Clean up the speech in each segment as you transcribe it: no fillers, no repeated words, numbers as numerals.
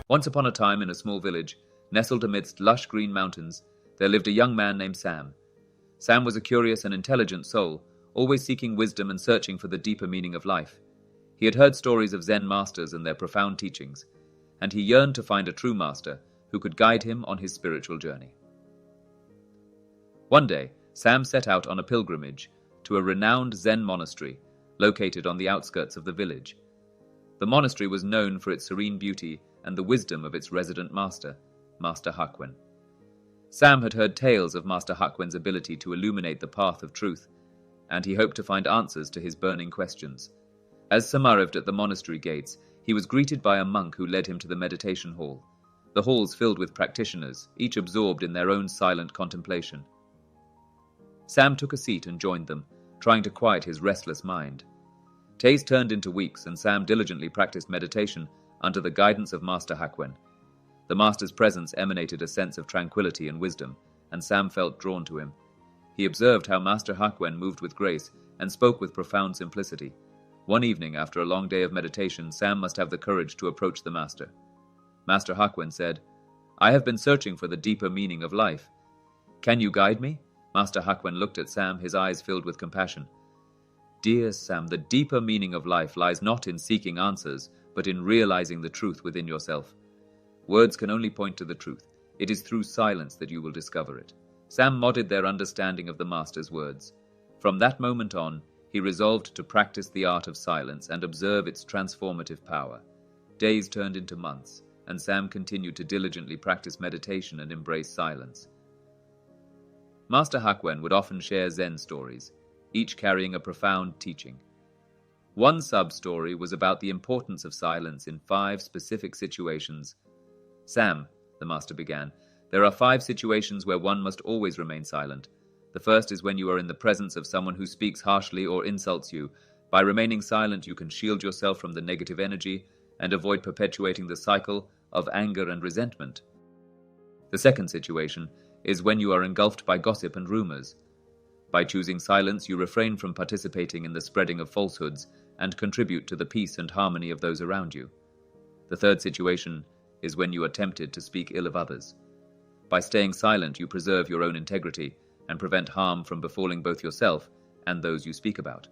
Once upon a time, in a small village, nestled amidst lush green mountains, there lived a young man named Sam. Sam was a curious and intelligent soul, always seeking wisdom and searching for the deeper meaning of life. He had heard stories of Zen masters and their profound teachings, and he yearned to find a true master who could guide him on his spiritual journey. One day, Sam set out on a pilgrimage to a renowned Zen monastery located on the outskirts of the village. The monastery was known for its serene beauty and the wisdom of its resident master, Master Hakuin. Sam had heard tales of Master Hakuin's ability to illuminate the path of truth, and he hoped to find answers to his burning questions. As Sam arrived at the monastery gates, he was greeted by a monk who led him to the meditation hall. The halls filled with practitioners, each absorbed in their own silent contemplation. Sam took a seat and joined them, trying to quiet his restless mind. Days turned into weeks, and Sam diligently practiced meditation under the guidance of Master Hakuin. The master's presence emanated a sense of tranquility and wisdom, and Sam felt drawn to him. He observed how Master Hakuin moved with grace and spoke with profound simplicity. One evening, after a long day of meditation, Sam must have the courage to approach the master. Master Hakuin said, "I have been searching for the deeper meaning of life. Can you guide me?" Master Hakuin looked at Sam, his eyes filled with compassion. "Dear Sam, the deeper meaning of life lies not in seeking answers, but in realizing the truth within yourself. Words can only point to the truth. It is through silence that you will discover it." Sam nodded their understanding of the master's words. From that moment on, he resolved to practice the art of silence and observe its transformative power. Days turned into months, and Sam continued to diligently practice meditation and embrace silence. Master Hakuin would often share Zen stories, each carrying a profound teaching. One sub-story was about the importance of silence in 5 specific situations. "Sam," the master began, "there are 5 situations where one must always remain silent. The first is when you are in the presence of someone who speaks harshly or insults you. By remaining silent, you can shield yourself from the negative energy and avoid perpetuating the cycle of anger and resentment. The second situation is when you are engulfed by gossip and rumors. By choosing silence, you refrain from participating in the spreading of falsehoods and contribute to the peace and harmony of those around you. The third situation is when you are tempted to speak ill of others. By staying silent, you preserve your own integrity and prevent harm from befalling both yourself and those you speak about.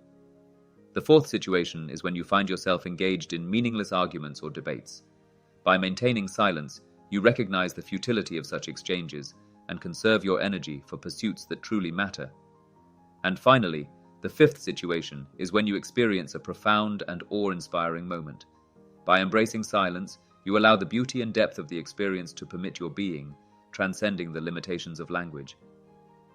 The fourth situation is when you find yourself engaged in meaningless arguments or debates. By maintaining silence, you recognize the futility of such exchanges and conserve your energy for pursuits that truly matter. And finally, the fifth situation is when you experience a profound and awe-inspiring moment. By embracing silence, you allow the beauty and depth of the experience to permit your being, transcending the limitations of language.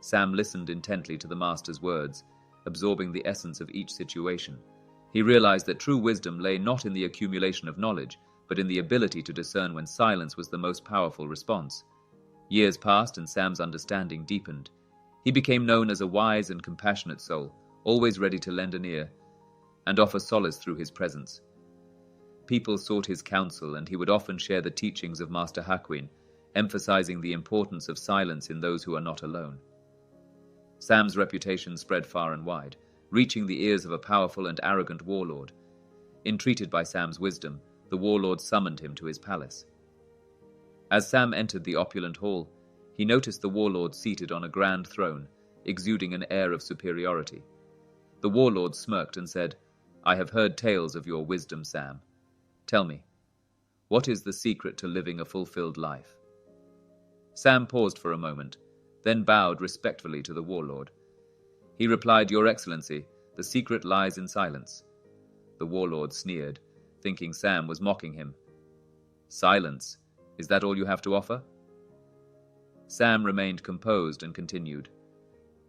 Sam listened intently to the master's words, absorbing the essence of each situation. He realized that true wisdom lay not in the accumulation of knowledge, but in the ability to discern when silence was the most powerful response. Years passed and Sam's understanding deepened. He became known as a wise and compassionate soul, always ready to lend an ear and offer solace through his presence. People sought his counsel, and he would often share the teachings of Master Hakuin, emphasizing the importance of silence in those who are not alone. Sam's reputation spread far and wide, reaching the ears of a powerful and arrogant warlord. Entreated by Sam's wisdom, the warlord summoned him to his palace. As Sam entered the opulent hall, he noticed the warlord seated on a grand throne, exuding an air of superiority. The warlord smirked and said, "I have heard tales of your wisdom, Sam. Tell me, what is the secret to living a fulfilled life?" Sam paused for a moment, then bowed respectfully to the warlord. He replied, "Your Excellency, the secret lies in silence." The warlord sneered, thinking Sam was mocking him. "Silence? Is that all you have to offer?" Sam remained composed and continued,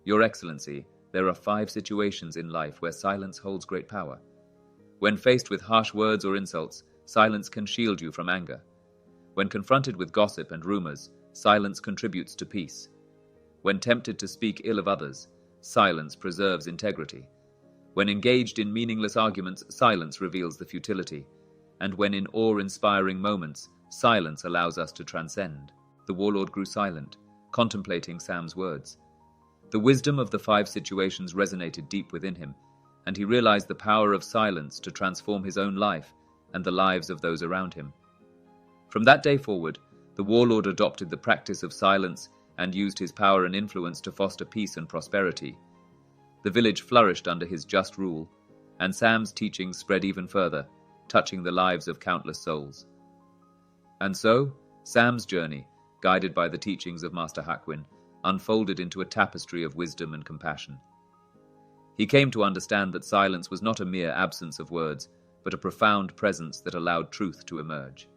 "Your Excellency, there are 5 situations in life where silence holds great power. When faced with harsh words or insults, silence can shield you from anger. When confronted with gossip and rumors, silence contributes to peace. When tempted to speak ill of others, silence preserves integrity. When engaged in meaningless arguments, silence reveals the futility. And when in awe-inspiring moments, silence allows us to transcend." The warlord grew silent, contemplating Sam's words. The wisdom of the 5 situations resonated deep within him, and he realized the power of silence to transform his own life and the lives of those around him. From that day forward, the warlord adopted the practice of silence and used his power and influence to foster peace and prosperity. The village flourished under his just rule, and Sam's teachings spread even further, touching the lives of countless souls. And so, Sam's journey, guided by the teachings of Master Hakuin, unfolded into a tapestry of wisdom and compassion. He came to understand that silence was not a mere absence of words, but a profound presence that allowed truth to emerge.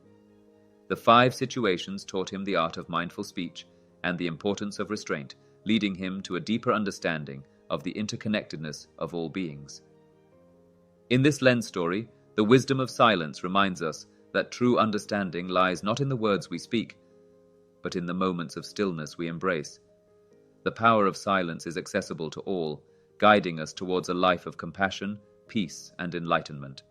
The 5 situations taught him the art of mindful speech and the importance of restraint, leading him to a deeper understanding of the interconnectedness of all beings. In this lens story, the wisdom of silence reminds us that true understanding lies not in the words we speak, but in the moments of stillness we embrace. The power of silence is accessible to all, guiding us towards a life of compassion, peace, and enlightenment.